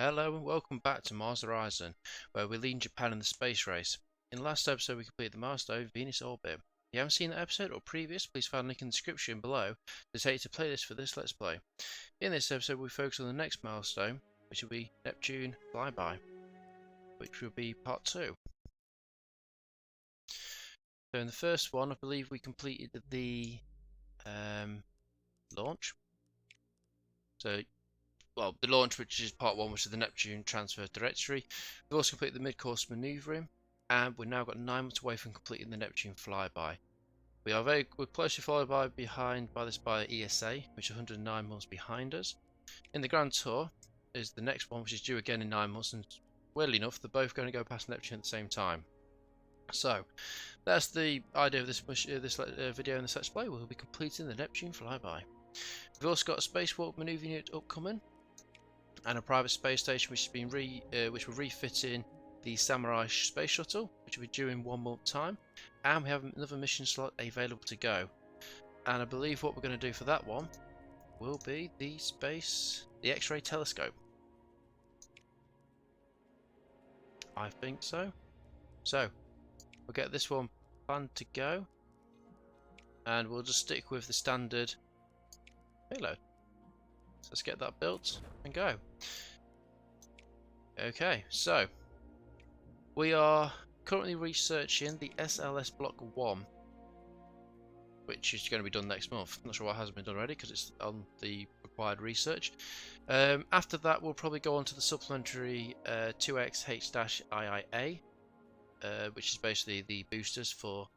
Hello and welcome back to Mars Horizon, where we're leading Japan in the space race. In the last episode we completed the milestone Venus orbit. If you haven't seen that episode or previous, please find a link in the description below to take you to playlist for this Let's Play. In this episode we focus on the next milestone, which will be Neptune Flyby, which will be part 2. So in the first one I believe we completed the launch. Well, the launch, which is part 1, which is the Neptune transfer trajectory. We've also completed the mid-course manoeuvring, and we've now got 9 months away from completing the Neptune flyby. We're closely followed by ESA, which is 109 months behind us. In the Grand Tour is the next one, which is due again in 9 months, and weirdly enough, they're both going to go past Neptune at the same time. So, that's the idea of this video in this Let's Play. We'll be completing the Neptune flyby. We've also got a spacewalk manoeuvring unit upcoming, and a private space station which we're refitting the Samurai space shuttle, which will be due in 1 month time, and we have another mission slot available to go. And I believe what we're going to do for that one will be the X-ray telescope. I think so. So we'll get this one planned to go, and we'll just stick with the standard payload. So let's get that built and go. Okay, so we are currently researching the SLS Block 1, which is going to be done next month. I'm not sure what hasn't been done already because it's on the required research. After that, we'll probably go on to the supplementary 2X-H-IIA, which is basically the boosters for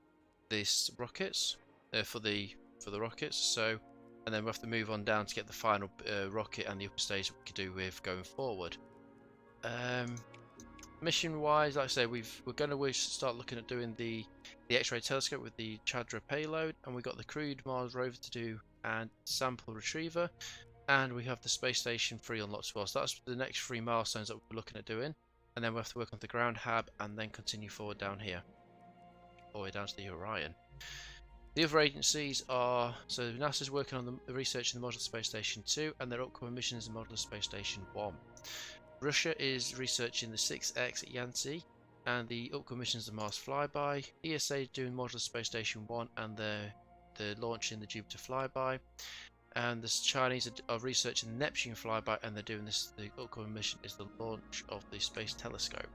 this rockets, for the rockets. So, and then we'll have to move on down to get the final rocket and the upper stage that we could do with going forward. Mission wise, like I say, we're going to start looking at doing the X-ray telescope with the Chandra payload, and we've got the crewed Mars rover to do and sample retriever, and we have the space station 3 unlocked as well. So that's the next 3 milestones that we're looking at doing, and then we'll have to work on the ground hab and then continue forward down here, all the way down to the Orion. The other agencies are, so NASA's working on the research in the Modular Space Station 2 and their upcoming missions in Modular Space Station 1. Russia is researching the 6X at Yanzi and the upcoming missions of Mars Flyby. ESA is doing Modular Space Station 1 and they're launching the Jupiter Flyby. And the Chinese are researching the Neptune Flyby, and they're doing this. The upcoming mission is the launch of the Space Telescope.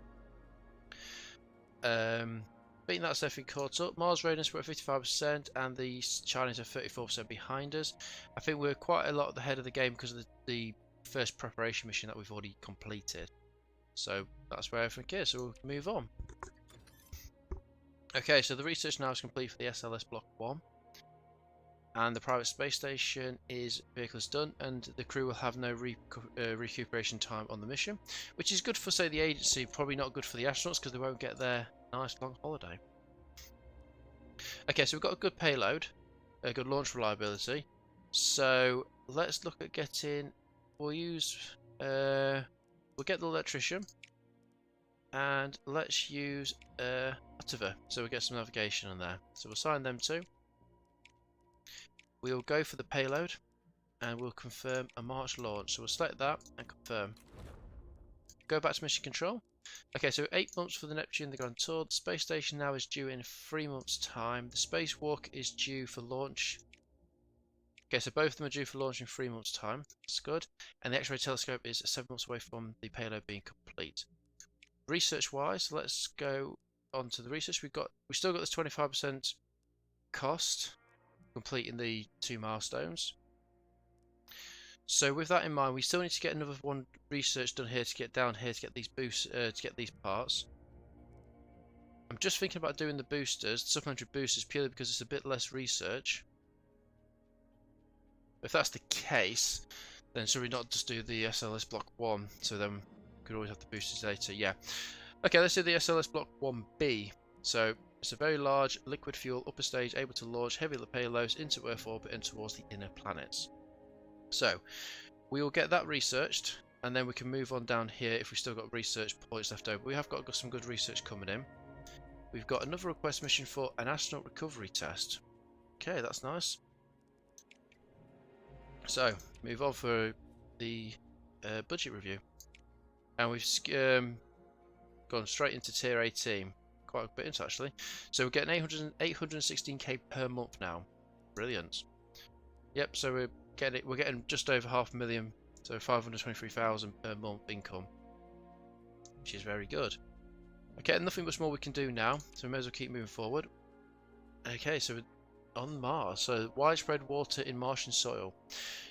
Being that's everything caught up. Mars readiness we're at 55% and the Chinese are 34% behind us. I think we're quite a lot ahead of the game because of the first preparation mission that we've already completed. So that's where everything is, so we'll move on. Okay, so the research now is complete for the SLS Block 1. And the private space station vehicles done, and the crew will have no recuperation time on the mission, which is good for, say, the agency, probably not good for the astronauts because they won't get their nice long holiday. Okay, so we've got a good payload, a good launch reliability. So let's look at getting. We'll get the electrician, and let's use Atava, so we'll get some navigation on there. So we'll assign them to. We'll go for the payload, and we'll confirm a March launch. So we'll select that and confirm. Go back to mission control. Okay, so 8 months for the Neptune, the Grand Tour. The space station now is due in 3 months' time. The spacewalk is due for launch. Okay, so both of them are due for launch in 3 months' time. That's good. And the X-ray telescope is 7 months away from the payload being complete. Research-wise, let's go on to the research. We've still got this 25% cost completing the 2 milestones. So with that in mind, we still need to get another one research done here to get down here to get these boosts, to get these parts. I'm just thinking about doing the boosters, the supplementary boosters, purely because it's a bit less research. If that's the case, then should we not just do the SLS Block 1? So then we could always have the boosters later. Yeah. Okay, let's do the SLS Block 1B. So it's a very large liquid fuel upper stage able to launch heavy payloads into Earth orbit and towards the inner planets. So we will get that researched, and then we can move on down here if we've still got research points left over. We have got some good research coming in. We've got another request mission for an astronaut recovery test. Okay, that's nice. So move on for the budget review. and we've gone straight into tier 18. Quite a bit into actually. So we're getting 816k per month now. Brilliant. Yep. So we're getting just over 500,000, so 523,000 per month income, which is very good. Okay, nothing much more we can do now, so we may as well keep moving forward. Okay, so on Mars, so widespread water in Martian soil.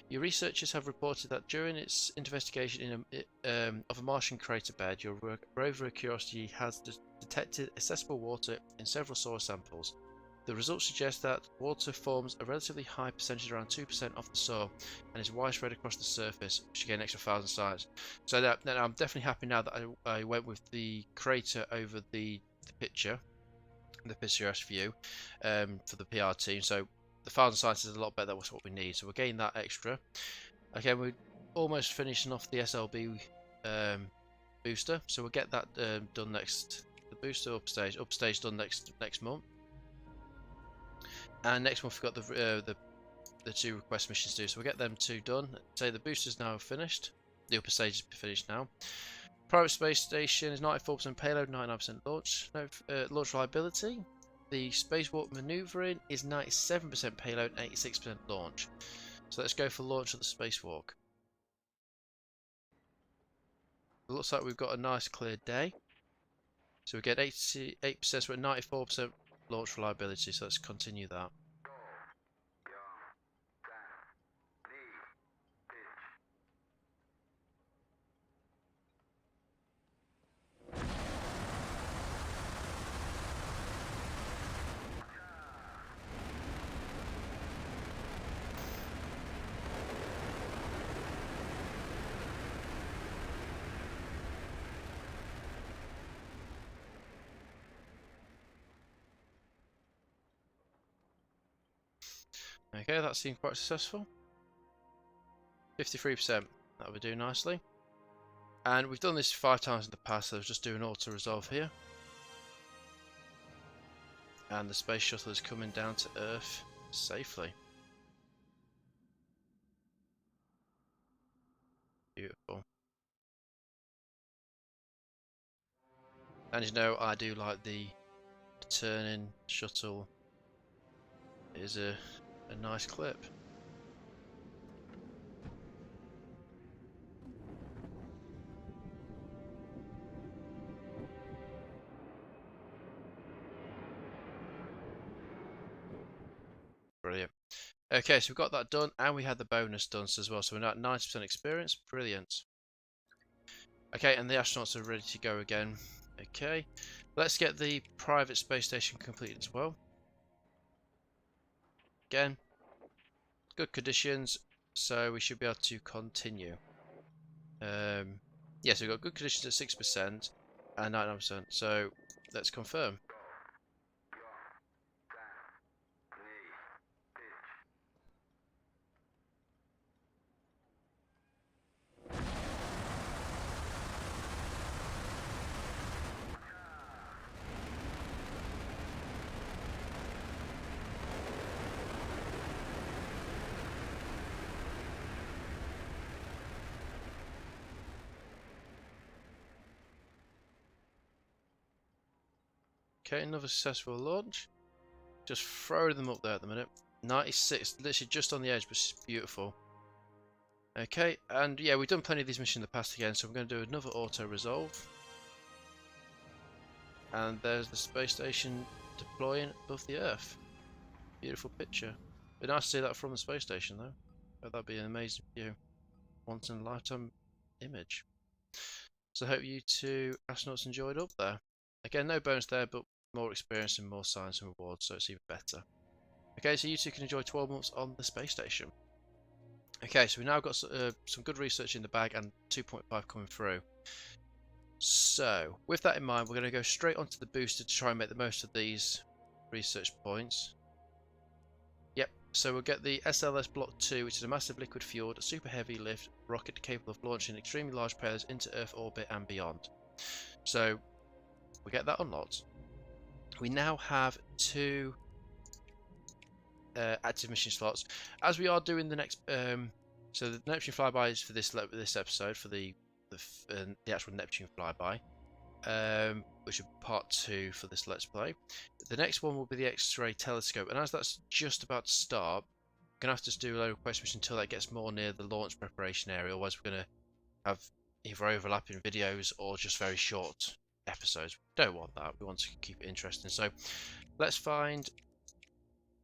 Your researchers have reported that during its investigation of a Martian crater bed, your rover Curiosity has detected accessible water in several soil samples. The results suggest that water forms a relatively high percentage, around 2% of the soil, and is widespread across the surface, which again, extra 1,000 sites. So I'm definitely happy now that I went with the crater over the picture, the picturesque view, for the PR team. So the 1,000 sites is a lot better. That's what we need. So we're getting that extra. Okay, we're almost finishing off the SLB booster, so we'll get that done next. The booster upstage done next month. And next month we've got the 2 request missions due, so we'll get them 2 done. Say the booster's now finished. The upper stage is finished now. Private space station is 94% payload, 99% launch. Launch reliability. The spacewalk maneuvering is 97% payload, 86% launch. So let's go for launch of the spacewalk. It looks like we've got a nice clear day. So we get 88%, so we're at 94% launch reliability, so let's continue that. Okay, that seemed quite successful. 53%, that would do nicely. And we've done this 5 times in the past, so let's just do an auto resolve here. And the space shuttle is coming down to Earth safely. Beautiful. And you know, I do like the turning shuttle. It is a nice clip. Brilliant. Okay, so we've got that done, and we had the bonus done as well, so we're now at 90% experience. Brilliant. Okay, and the astronauts are ready to go again. Okay, let's get the private space station completed as well. Again, good conditions, so we should be able to continue. Yes, we've got good conditions at 6% and 99%, so let's confirm. Okay, another successful launch. Just throw them up there at the minute. 96, literally just on the edge, but it's beautiful. Okay, and yeah, we've done plenty of these missions in the past again, so we're going to do another auto resolve. And there's the space station deploying above the Earth. Beautiful picture. Be nice to see that from the space station, though. But that'd be an amazing view. Once in a lifetime image. So I hope you 2 astronauts enjoyed up there. Again, no bonus there, but more experience and more science and rewards, so it's even better. Okay, so you 2 can enjoy 12 months on the space station. Okay, so we've now got some good research in the bag and 2.5 coming through. So, with that in mind, we're going to go straight onto the booster to try and make the most of these research points. Yep, so we'll get the SLS Block 2, which is a massive liquid-fueled, super heavy lift rocket capable of launching extremely large payloads into Earth orbit and beyond. So, we get that unlocked. We now have 2 active mission slots. As we are doing the next, so the Neptune Flyby is for this episode, for the the actual Neptune flyby, which is part 2 for this Let's Play. The next one will be the X-ray telescope, and as that's just about to start, we're going to have to do a load of quest missions until that gets more near the launch preparation area, otherwise we're going to have either overlapping videos or just very short episodes. We don't want that, we want to keep it interesting. So let's find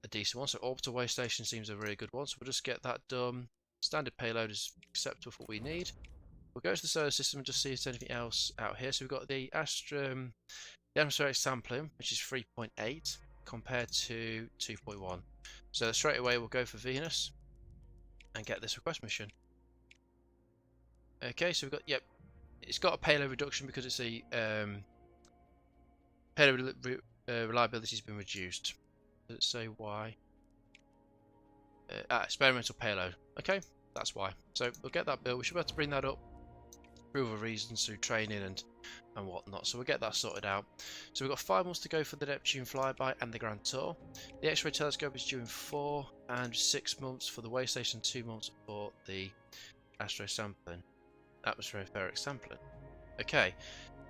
a decent one. So orbital way station seems a really good one, so we'll just get that done. Standard payload is acceptable for what we need. We'll go to the solar system and just see if there's anything else out here. So we've got the atmospheric sampling, which is 3.8 compared to 2.1. So straight away we'll go for Venus and get this request mission. Okay, so we've got, yep, it's got a payload reduction because it's a payload reliability has been reduced. Does it say why? Experimental payload. Okay, that's why. So we'll get that built. We should be able to bring that up for other reasons, through training and whatnot. So we'll get that sorted out. So we've got 5 months to go for the Neptune flyby and the Grand Tour. The X-ray telescope is due in 4 and 6 months for the way station, 2 months for the astro sampling, atmospheric sampling. Okay.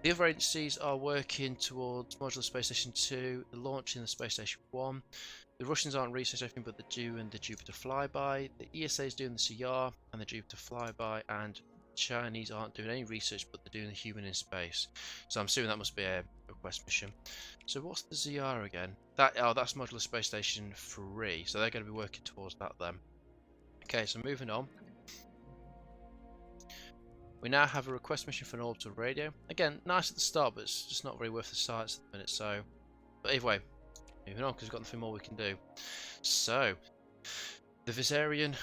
The other agencies are working towards Modular Space Station 2, launching the Space Station 1. The Russians aren't researching anything but the DEW and the Jupiter flyby. The ESA is doing the CR and the Jupiter flyby, and Chinese aren't doing any research but they're doing the human in space. So I'm assuming that must be a request mission. So what's the ZR again? That's Modular Space Station 3, so they're going to be working towards that then. Okay, so moving on. We now have a request mission for an orbital radio. Again, nice at the start, but it's just not very worth the science at the minute. So, but either way, moving on because we've got nothing more we can do. So, the Viserian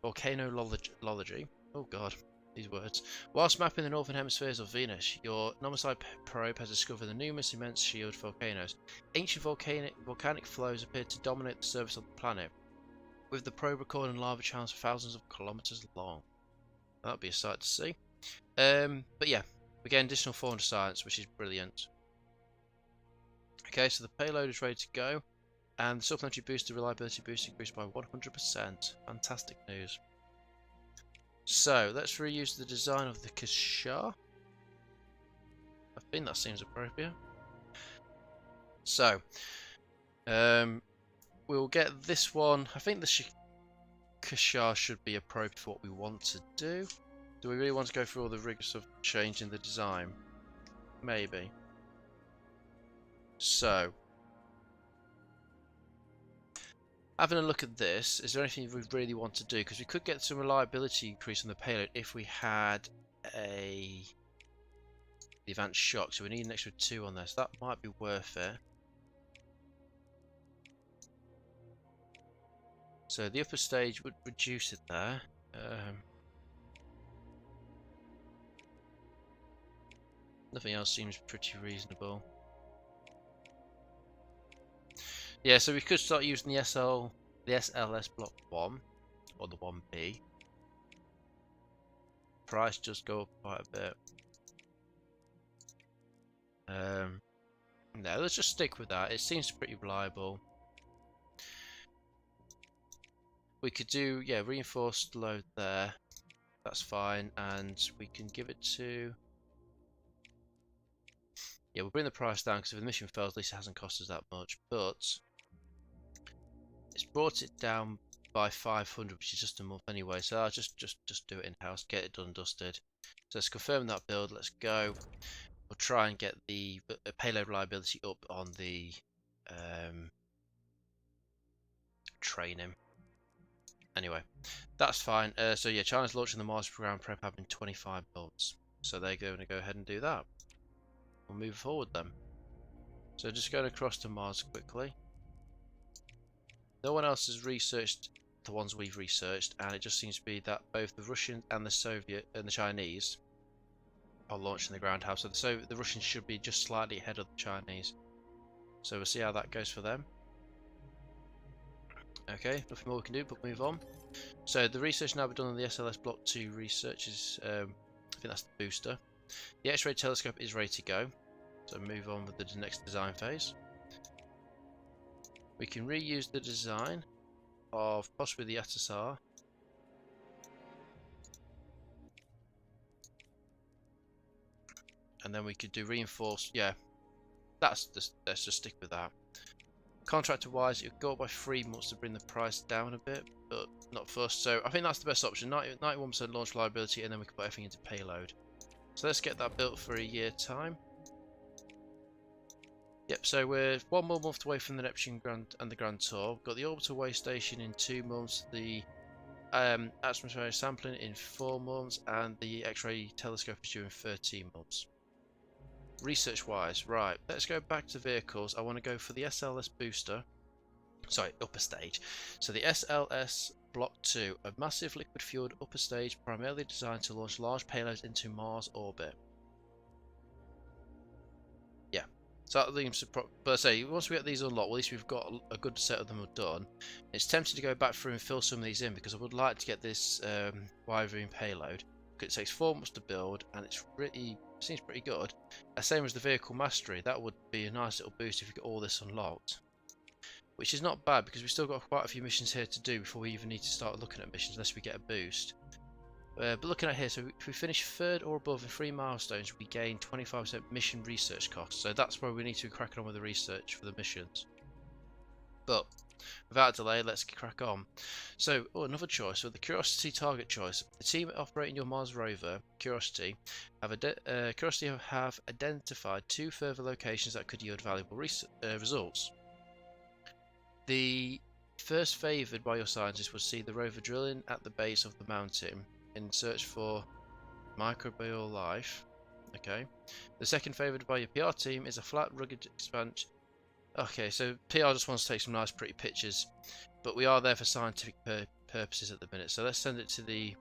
volcanology. Oh god, these words. Whilst mapping the northern hemispheres of Venus, your Nomoside probe has discovered the numerous immense shield volcanoes. Ancient volcanic flows appear to dominate the surface of the planet, with the probe recording lava channels thousands of kilometers long. That'll be a sight to see. But yeah, we get additional 400 science, which is brilliant. Okay, so the payload is ready to go, and the supplementary booster reliability boost increased by 100%. Fantastic news. So let's reuse the design of the Kashar. I think that seems appropriate. So, we'll get this one. I think the Kashar should be appropriate for what we want to do. Do we really want to go through all the rigors of changing the design? Maybe. So, having a look at this, is there anything we really want to do? Because we could get some reliability increase on the payload if we had the advanced shock. So we need an extra 2 on this. That might be worth it. So the upper stage would reduce it there. Nothing else seems pretty reasonable. Yeah, so we could start using the SLS block 1 or the 1B. Price does go up quite a bit. No, let's just stick with that. It seems pretty reliable. We could do, yeah, reinforced load there. That's fine, and we can give it to. Yeah, we'll bring the price down because if the mission fails, at least it hasn't cost us that much. But it's brought it down by 500, which is just a month anyway. So I'll just do it in house, get it done and dusted. So let's confirm that build. Let's go. We'll try and get the payload reliability up on the training. Anyway, that's fine. So yeah, China's launching the Mars ground prep having 25 months. So they're going to go ahead and do that. We'll move forward then. So just going across to Mars quickly. No one else has researched the ones we've researched, and it just seems to be that both the Russians and the Soviet and the Chinese are launching the ground house. So the Russians should be just slightly ahead of the Chinese. So we'll see how that goes for them. Okay, nothing more we can do but move on. So the research now be done on the SLS Block 2 research is, I think that's the booster. The X-ray telescope is ready to go. So move on with the next design phase. We can reuse the design of possibly the SSR. and then we could do reinforced. Yeah, let's just stick with that. Contractor wise, it would go up by 3 months to bring the price down a bit, but not fussed. So I think that's the best option. 91% launch reliability, and then we can put everything into payload. So let's get that built for a year time. Yep, so we're 1 more month away from the Neptune Grand Tour. We've got the orbital way station in 2 months, the atmospheric sampling in 4 months, and the X-ray telescope is due in 13 months. Research wise, right, let's go back to vehicles. I want to go for the SLS booster, sorry, upper stage. So the SLS Block 2, a massive liquid fueled upper stage primarily designed to launch large payloads into Mars orbit. Yeah, so that seems, but I say, once we get these unlocked, well, at least we've got a good set of them done. It's tempting to go back through and fill some of these in, because I would like to get this Wyvern payload. It takes 4 months to build, and it's pretty, seems pretty good. Same as the vehicle mastery, that would be a nice little boost if you get all this unlocked. Which is not bad, because we've still got quite a few missions here to do before we even need to start looking at missions, unless we get a boost. But looking at here, so if we finish 3rd or above in 3 milestones, we gain 25% mission research costs. So that's where we need to be cracking on with the research for the missions. But without delay, let's crack on. So, another choice. So the Curiosity target choice. The team operating your Mars rover, Curiosity, have identified 2 further locations that could yield valuable results. The first favoured by your scientists would see the rover drilling at the base of the mountain in search for microbial life. Okay. The second favoured by your PR team is a flat, rugged expanse. Okay, so PR just wants to take some nice pretty pictures, but we are there for scientific purposes at the minute, so let's send it to the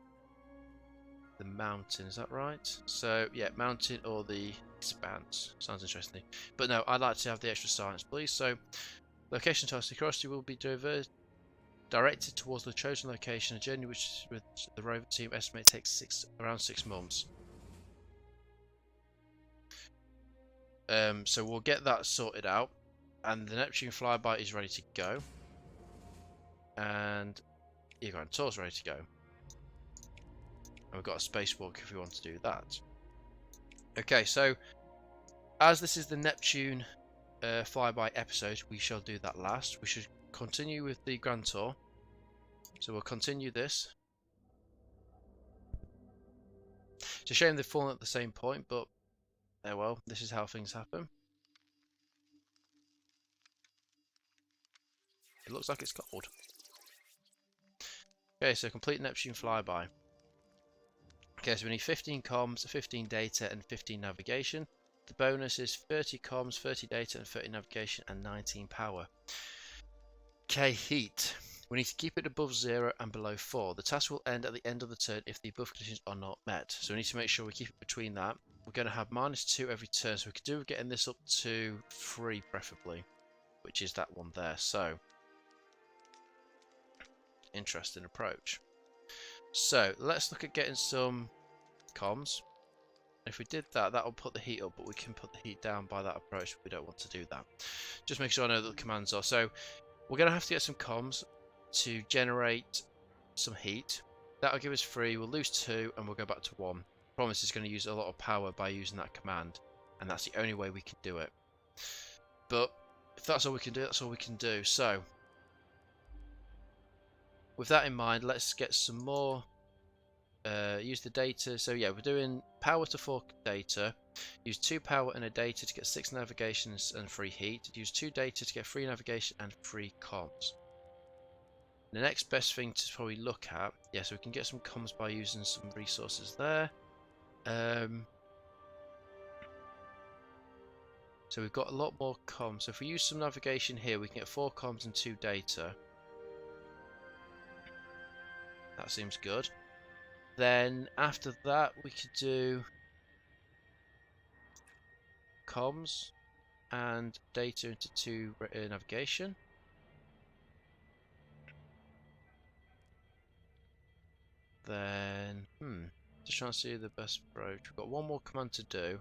mountain, is that right? So yeah, mountain or the expanse, sounds interesting, but no, I'd like to have the extra science please. So location task, Curiosity will be directed towards the chosen location, a journey which with the rover team estimate takes around 6 months. So we'll get that sorted out. And the Neptune Flyby is ready to go. And Grand Tour's ready to go. And we've got a spacewalk if we want to do that. Okay, so as this is the Neptune Flyby episode, we shall do that last. We should continue with the Grand Tour. So we'll continue this. It's a shame they've fallen at the same point, but oh well, this is how things happen. It looks like it's cold. Okay, so complete Neptune Flyby. Okay, so we need 15 comms, 15 data, and 15 navigation. The bonus is 30 comms, 30 data, and 30 navigation, and 19 power. Okay, heat. We need to keep it above 0 and below 4. The task will end at the end of the turn if the above conditions are not met. So we need to make sure we keep it between that. We're going to have -2 every turn, so we could do with getting this up to 3 preferably, which is that one there. So interesting approach. So let's look at getting some comms. If we did that, that will put the heat up, but we can put the heat down by that approach. We don't want to do that. Just make sure I know that the commands are. So we're going to have to get some comms to generate some heat. That'll give us 3. We'll lose 2, and we'll go back to 1. Promise is going to use a lot of power by using that command, and that's the only way we can do it. But if that's all we can do, that's all we can do. So with that in mind, let's get some more, use the data. So yeah, we're doing power to 4 data, use 2 power and a data to get 6 navigations and 3 heat, use 2 data to get 3 navigation and 3 comms. The next best thing to probably look at, yeah, so we can get some comms by using some resources there. So we've got a lot more comms. So if we use some navigation here, we can get 4 comms and 2 data. That seems good. Then after that, we could do comms and data into 2 navigation. Then, just trying to see the best approach. We've got one more command to do.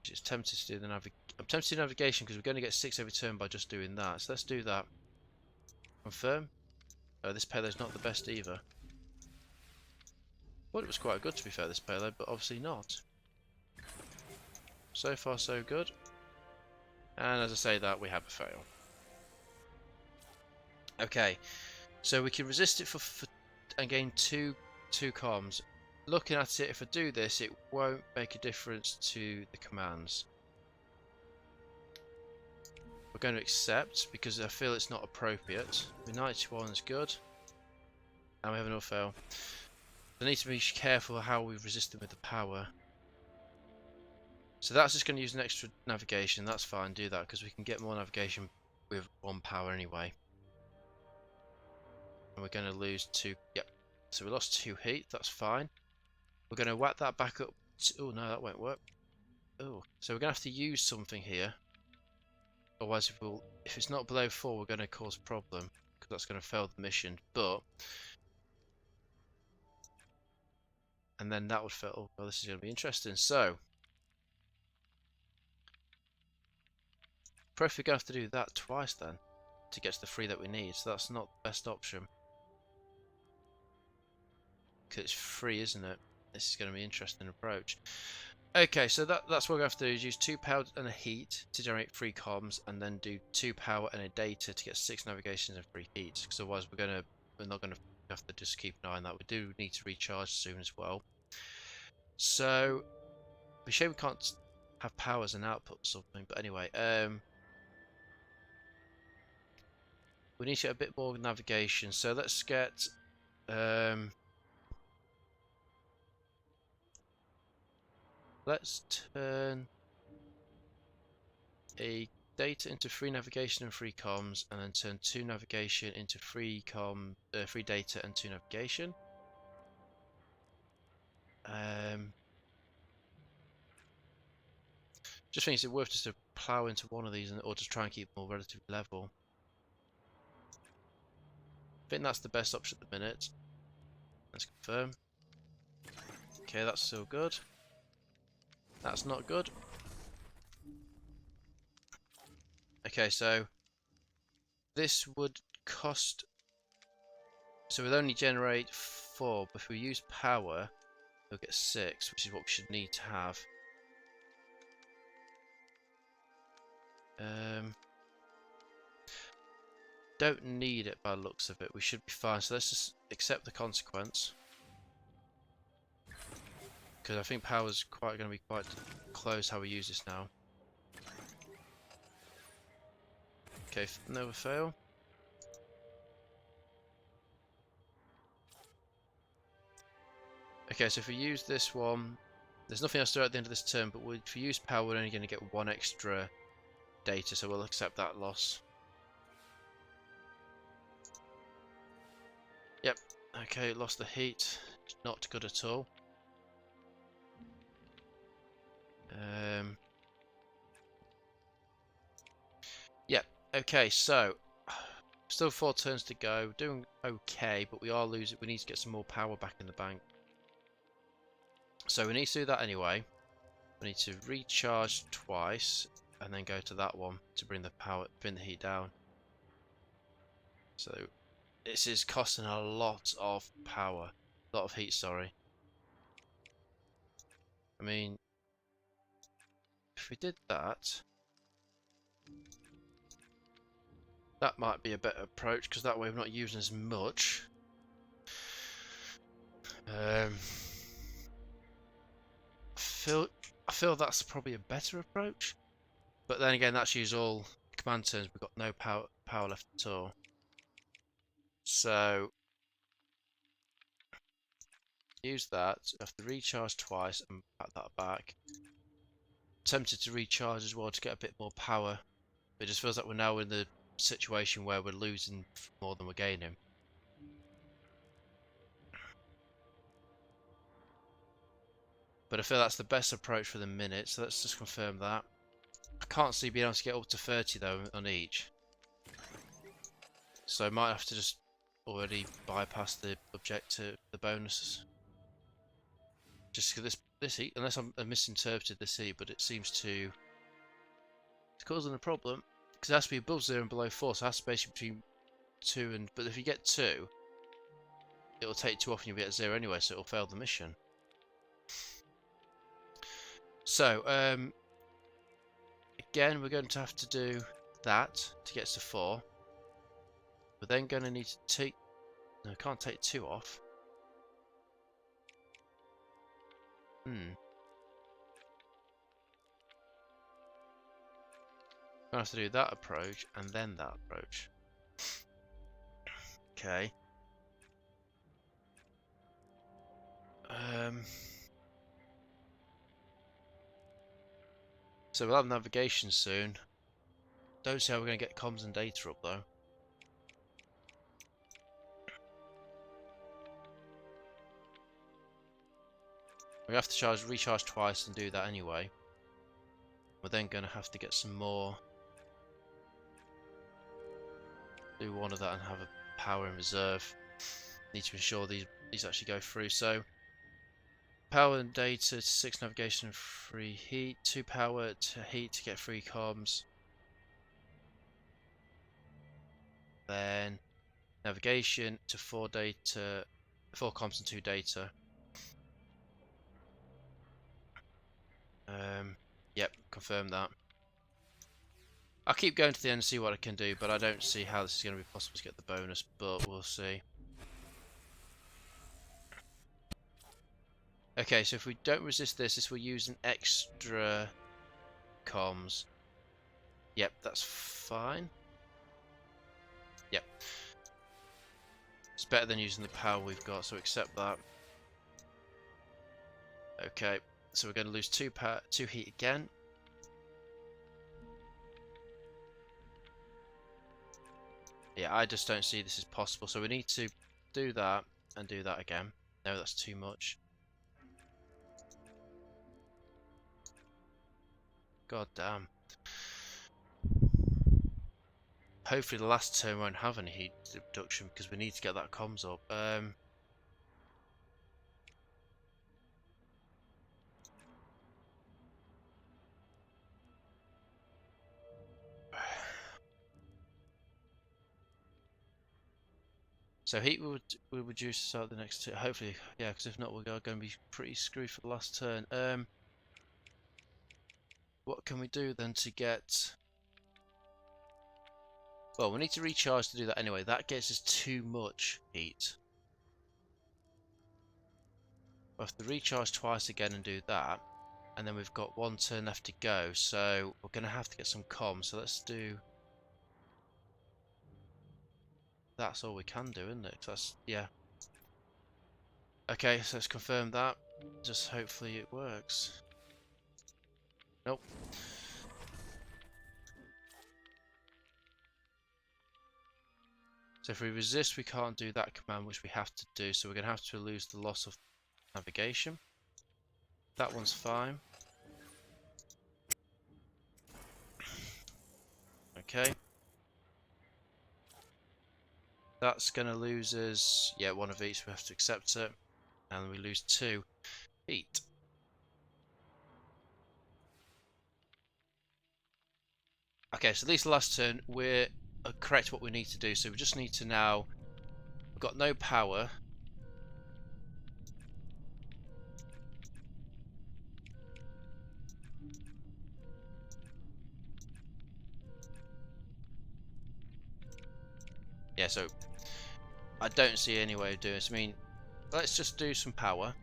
It's tempted to do the I'm tempted to do navigation because we're going to get 6 every turn by just doing that. So let's do that. Confirm. Oh, this payload's not the best either. Thought it was quite good to be fair, this payload, but obviously not. So far so good. And as I say that, we have a fail. Okay, so we can resist it for and gain two comms. Looking at it, if I do this, it won't make a difference to the commands. We're going to accept because I feel it's not appropriate. The 91 is good. And we have another fail. I need to be careful how we resist them with the power. So that's just going to use an extra navigation. That's fine, do that, because we can get more navigation with one power anyway. And we're going to lose two. Yep. So we lost 2 heat. That's fine. We're going to whack that back up. Oh no, that won't work. Oh, so we're going to have to use something here. Otherwise, if it's not below 4, we're going to cause a problem because that's going to fail the mission. And then that would fail. Oh, well, this is going to be interesting. So, probably going to have to do that twice then to get to the 3 that we need. So that's not the best option because it's free, isn't it? This is going to be an interesting approach. Okay, so that's what we're going to have to do is use 2 power and a heat to generate 3 comms, and then do 2 power and a data to get 6 navigations and 3 heats. Because otherwise, we're not going to have to just keep an eye on that. We do need to recharge soon as well. So, we shame we can't have powers and output or something. But anyway, we need to get a bit more navigation. So let's get let's turn a data into 3 navigation and 3 comms, and then turn 2 navigation into 3 data and 2 navigation. Just think it's worth just to plough into one of these, or just try and keep them all relatively level. I think that's the best option at the minute. Let's confirm. Okay, that's still good. That's not good. Okay, so this would cost. So we'll only generate 4, but if we use power, we'll get 6, which is what we should need to have. Don't need it by the looks of it. We should be fine. So let's just accept the consequence. Because I think power's going to be quite close how we use this now. Okay, another fail. Okay, so if we use this one, there's nothing else to do at the end of this turn, but if we use power, we're only going to get 1 extra data, so we'll accept that loss. Yep, okay, lost the heat. Not good at all. Yep, okay, so still 4 turns to go. Doing okay, but we are losing. We need to get some more power back in the bank. So we need to do that anyway. We need to recharge twice and then go to that one to bring the heat down. So this is costing a lot of power, a lot of heat, sorry. I mean, if we did that, that might be a better approach because that way we're not using as much. I feel that's probably a better approach, but then again, that's use all command turns. We've got no power left at all. So use that. Have to recharge twice and pack that back. Tempted to recharge as well to get a bit more power. It just feels like we're now in the situation where we're losing more than we're gaining. But I feel that's the best approach for the minute, so let's just confirm that. I can't see being able to get up to 30 though on each. So I might have to just already bypass the objective, the bonuses. Just because this heat, unless I misinterpreted this heat, but it seems to it's causing a problem. Because it has to be above 0 and below 4, so it has to be between 2 and... But if you get 2, it will take 2 off and you'll be at 0 anyway, so it will fail the mission. So, again, we're going to have to do that to get us to 4. We're then going to need to take... No, I can't take 2 off. Gonna have to do that approach and then that approach. Okay. So we'll have navigation soon. Don't see how we're going to get comms and data up though. We have to recharge twice and do that anyway. We're then going to have to get some more. Do one of that and have a power in reserve. Need to ensure these actually go through. So power and data to 6 navigation and 3 heat. 2 power to heat to get 3 comms. Then navigation to 4 data, 4 comms and 2 data. Yep, confirm that. I'll keep going to the end and see what I can do, but I don't see how this is going to be possible to get the bonus, but we'll see. Okay, so if we don't resist this will use an extra comms. Yep, that's fine. Yep. It's better than using the power we've got, so accept that. Okay, so we're going to lose 2 heat again. Yeah, I just don't see this is possible, so we need to do that and do that again. No, that's too much. God damn. Hopefully the last turn won't have any heat reduction because we need to get that comms up. So heat will reduce us out the next turn. Hopefully, yeah, because if not, we're going to be pretty screwed for the last turn. What can we do then to get... Well, we need to recharge to do that anyway. That gets us too much heat. We'll have to recharge twice again and do that. And then we've got 1 turn left to go. So we're going to have to get some comms. So let's do... That's all we can do, isn't it? That's... Yeah. Okay, so let's confirm that. Just hopefully it works. Nope. So if we resist, we can't do that command, which we have to do. So we're going to have to lose the loss of navigation. That one's fine. Okay. That's going to lose us, yeah, 1 of each. We have to accept it. And we lose 2 heat. Okay, so at least the last turn, we're correct what we need to do. So we just need to now... We've got no power. Yeah, so I don't see any way of doing this. I mean, let's just do some power.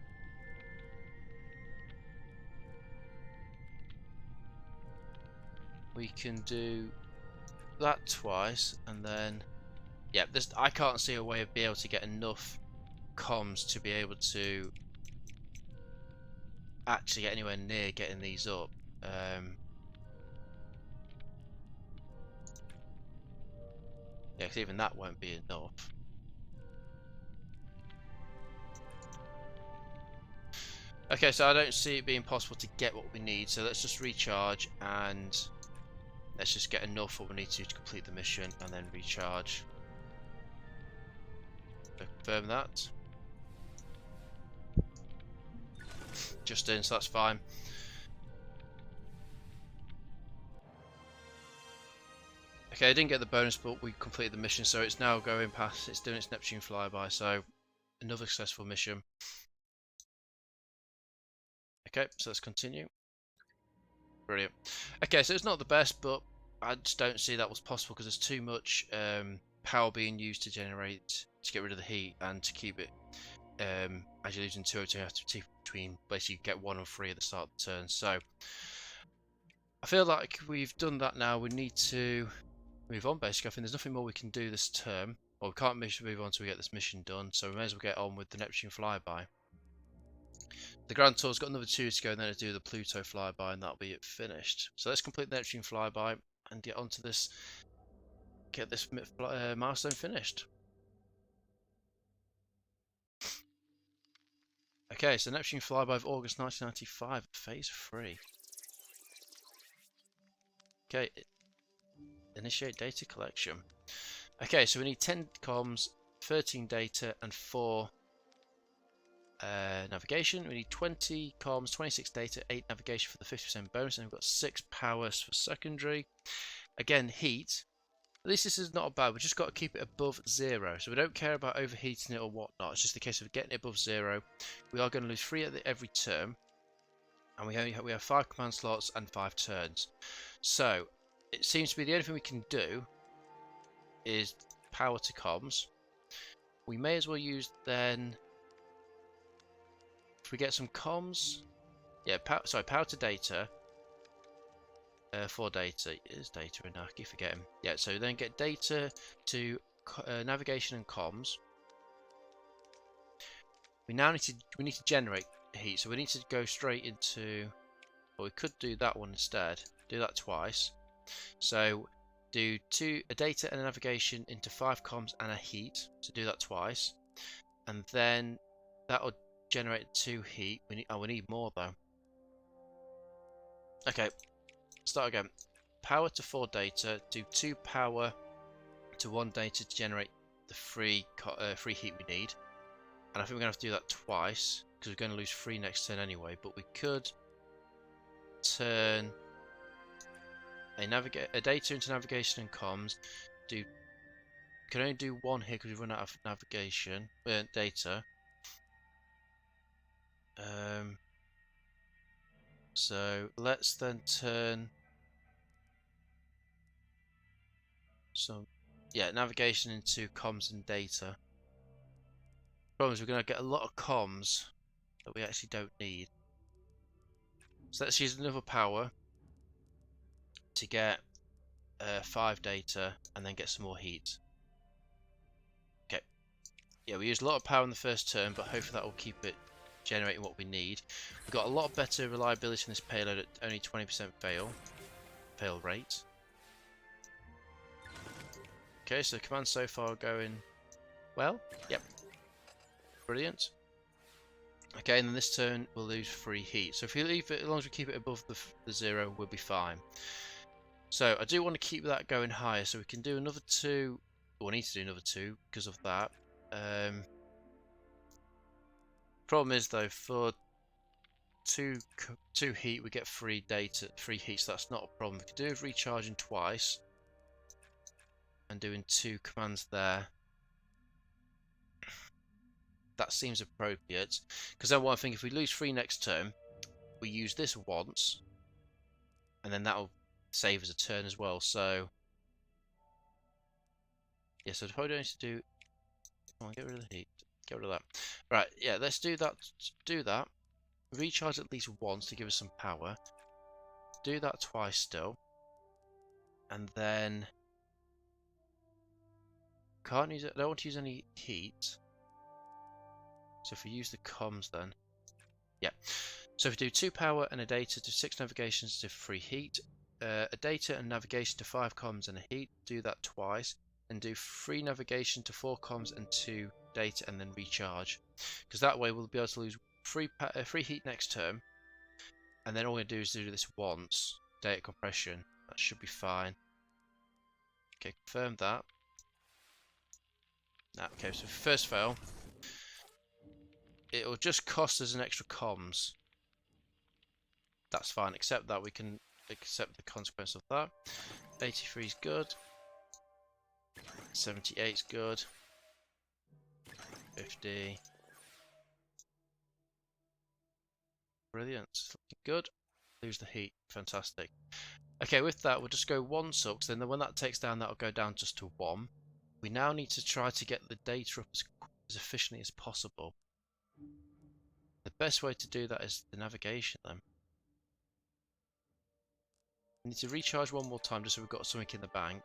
We can do that twice, and then yeah, I can't see a way of being able to get enough comms to be able to actually get anywhere near getting these up. Yeah, because even that won't be enough. Okay, so I don't see it being possible to get what we need, so let's just recharge and let's just get enough what we need to complete the mission and then recharge. Confirm that. Just in, so that's fine. Okay, I didn't get the bonus, but we completed the mission, so it's now going past, it's doing its Neptune Flyby, so another successful mission. Okay, so let's continue. Brilliant. Okay, so it's not the best, but I just don't see that was possible because there's too much power being used to generate, to get rid of the heat and to keep it. As you're losing 202, you have to between basically get 1 and 3 at the start of the turn. So I feel like we've done that now. We need to move on. Basically, I think there's nothing more we can do this term. Well, we can't move on until we get this mission done. So we may as well get on with the Neptune Flyby. The Grand Tour's got another 2 to go, and then to do the Pluto Flyby, and that'll be it finished. So let's complete the Neptune Flyby and get onto this. Get this milestone finished. Okay, so Neptune Flyby of August 1995, Phase 3. Okay, initiate data collection. Okay, so we need 10 comms, 13 data, and 4 navigation. We need 20 comms, 26 data, 8 navigation for the 50% bonus, and we've got 6 powers for secondary. Again, heat. At least this is not bad. We've just got to keep it above 0. So we don't care about overheating it or whatnot. It's just a case of getting it above 0. We are going to lose 3 at every turn. And we have 5 command slots and 5 turns. So it seems to be the only thing we can do is power to comms. We may as well use then, if we get some comms, yeah, power to data. For data, is data in there? I keep forgetting. Yeah, so then get data to navigation and comms. We now need to generate heat, so we need to go straight into. Well, we could do that one instead. Do that twice. So do a data and a navigation into 5 comms and a heat. So do that twice, and then that will generate 2 heat. We need more though. Okay. Start again. Power to 4 data. Do 2 power to 1 data to generate the free heat we need. And I think we're going to have to do that twice because we're going to lose 3 next turn anyway. But we could turn a data into navigation and comms. We can only do 1 here because we've run out of navigation data. So let's then turn some, navigation into comms and data. Problem is we're going to get a lot of comms that we actually don't need. So let's use another power to get 5 data and then get some more heat. Okay. Yeah, we used a lot of power in the first turn, but hopefully that will keep it generating what we need. We've got a lot better reliability in this payload at only 20% fail rate. Okay, so the commands so far are going well. Yep. Brilliant. Okay, and then this turn we'll lose 3 heat. So if we leave it, as long as we keep it above the 0, we'll be fine. So I do want to keep that going higher, so we can do another 2. Well, we need to do another 2 because of that. Problem is though, for 2 heat we get 3 heat, so that's not a problem. We can do with recharging twice and doing 2 commands there. That seems appropriate, because then what I think, if we lose 3 next turn, we use this once, and then that'll save us a turn as well. So yeah, so probably don't need to do. Come on, get rid of the heat. Get rid of that. Right, yeah, let's do that. Do that. Recharge at least once to give us some power. Do that twice still, and then can't use it. I don't want to use any heat. So if we use the comms then, yeah. So if we do 2 power and a data to 6 navigations to 3 heat, a data and navigation to 5 comms and a heat, do that twice, and do 3 navigation to 4 comms and 2 data, and then recharge. Because that way we'll be able to lose 3 heat next turn, and then all we're going to do is do this once, data compression. That should be fine. Okay, confirm that. Okay, so first fail. It'll just cost us an extra comms. That's fine. Accept that. We can accept the consequence of that. 83 is good. 78 is good. 50. Brilliant. Looking good. lose the heat. Fantastic. Okay, with that, we'll just go 1 sub, because then when that takes down, that'll go down just to 1. We now need to try to get the data up as efficiently as possible. The best way to do that is the navigation then. We need to recharge one more time just so we've got something in the bank.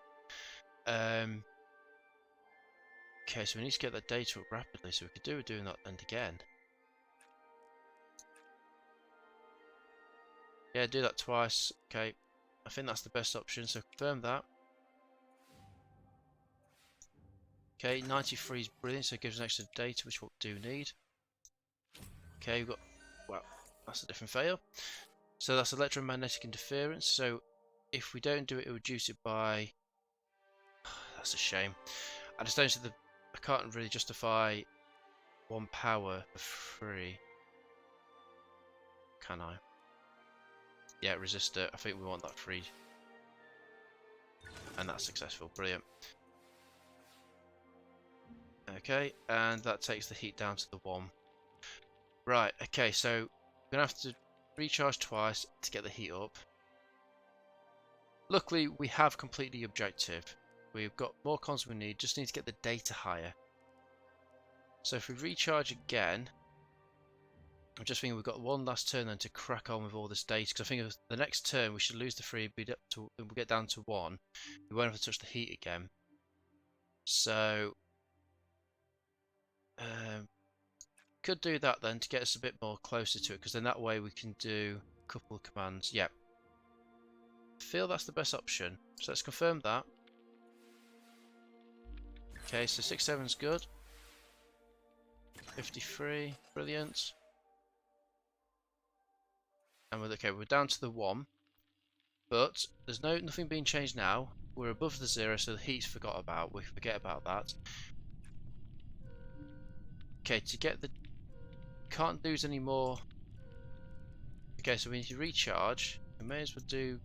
Okay, so we need to get that data up rapidly, so we could do doing that and again. Yeah, do that twice. Okay, I think that's the best option, so confirm that. Okay, 93 is brilliant, so it gives us extra data, which we do need. Okay, we've got, well, that's a different fail. So that's electromagnetic interference, so if we don't do it, it'll reduce it by... That's a shame. I just don't see I can't really justify 1 power for free. Can I? Yeah, resistor. I think we want that free. And that's successful. Brilliant. Okay, and that takes the heat down to the 1. Right, okay, so we're going to have to recharge twice to get the heat up. Luckily, we have completed the objective. We've got more cons than we need, just need to get the data higher. So if we recharge again, I'm just thinking we've got one last turn then to crack on with all this data, because I think the next turn we should lose the 3, we'll get down to 1. We won't have to touch the heat again. So could do that then to get us a bit more closer to it, because then that way we can do a couple of commands. Yep. I feel that's the best option. So let's confirm that. Okay, so 6-7 is good. 53, brilliant. And we're down to the 1. But there's nothing being changed now. We're above the 0, so the heat's forgot about. We forget about that. Okay, to get the... Can't lose any more. Okay, so we need to recharge. We may as well do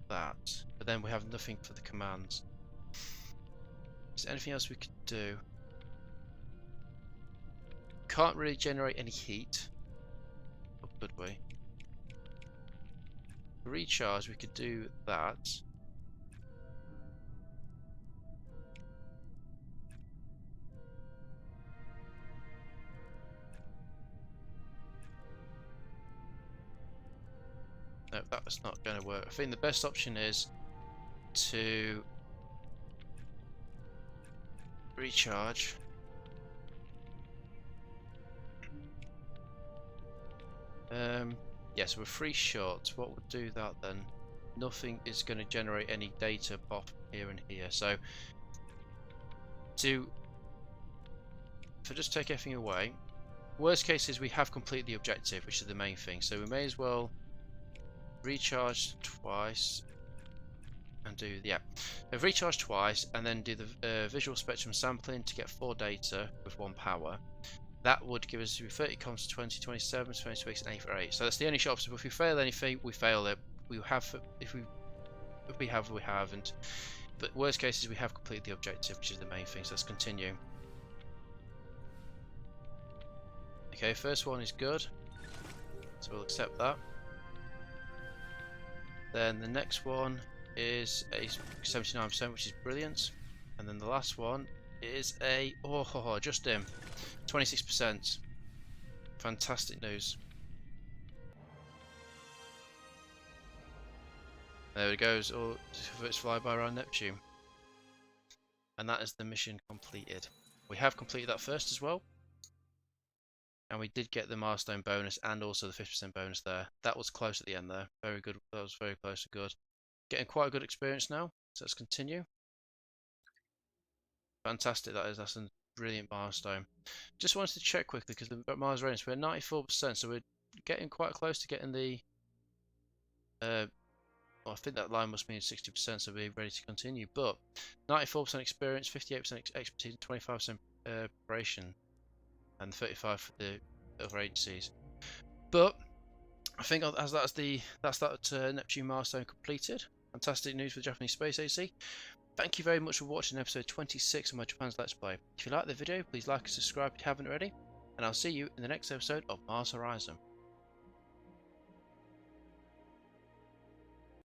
that. But then we have nothing for the commands. Is there anything else we could do? Can't really generate any heat. Or could we? Recharge, we could do that. No, that's not going to work. I think the best option is to recharge. Yeah, so we're 3 short. What would do that then? Nothing is going to generate any data off here and here. So if I just take everything away, worst case is we have completed the objective, which is the main thing. So we may as well recharge twice and do recharge twice and then do the visual spectrum sampling to get 4 data with 1 power. That would give us 30 comms, 20, 27, 26, and 8 for 8. So that's the only shot. So if we fail anything, we fail it. We have, if we haven't. But worst case is we have completed the objective, which is the main thing. So let's continue. Okay, first one is good. So we'll accept that. Then the next one is a 79%, which is brilliant. And then the last one is a just in 26%. Fantastic news. There it goes. It's flyby around Neptune, and that is the mission completed. We have completed that first as well, and we did get the milestone bonus and also the 50% bonus there. That was close at the end there. Very good. That was very close to good. Getting quite a good experience now. So let's continue. Fantastic. That's a brilliant milestone. Just wanted to check quickly because the miles range, we're at 94%, so we're getting quite close to getting the. Well, I think that line must mean 60%, so we're ready to continue. But 94% experience, 58% expertise, 25% preparation, and 35% for the other agencies. But I think as that's that Neptune milestone completed. Fantastic news for the Japanese Space Agency. Thank you very much for watching episode 26 of my Japan's Let's Play. If you like the video, please like and subscribe if you haven't already, and I'll see you in the next episode of Mars Horizon.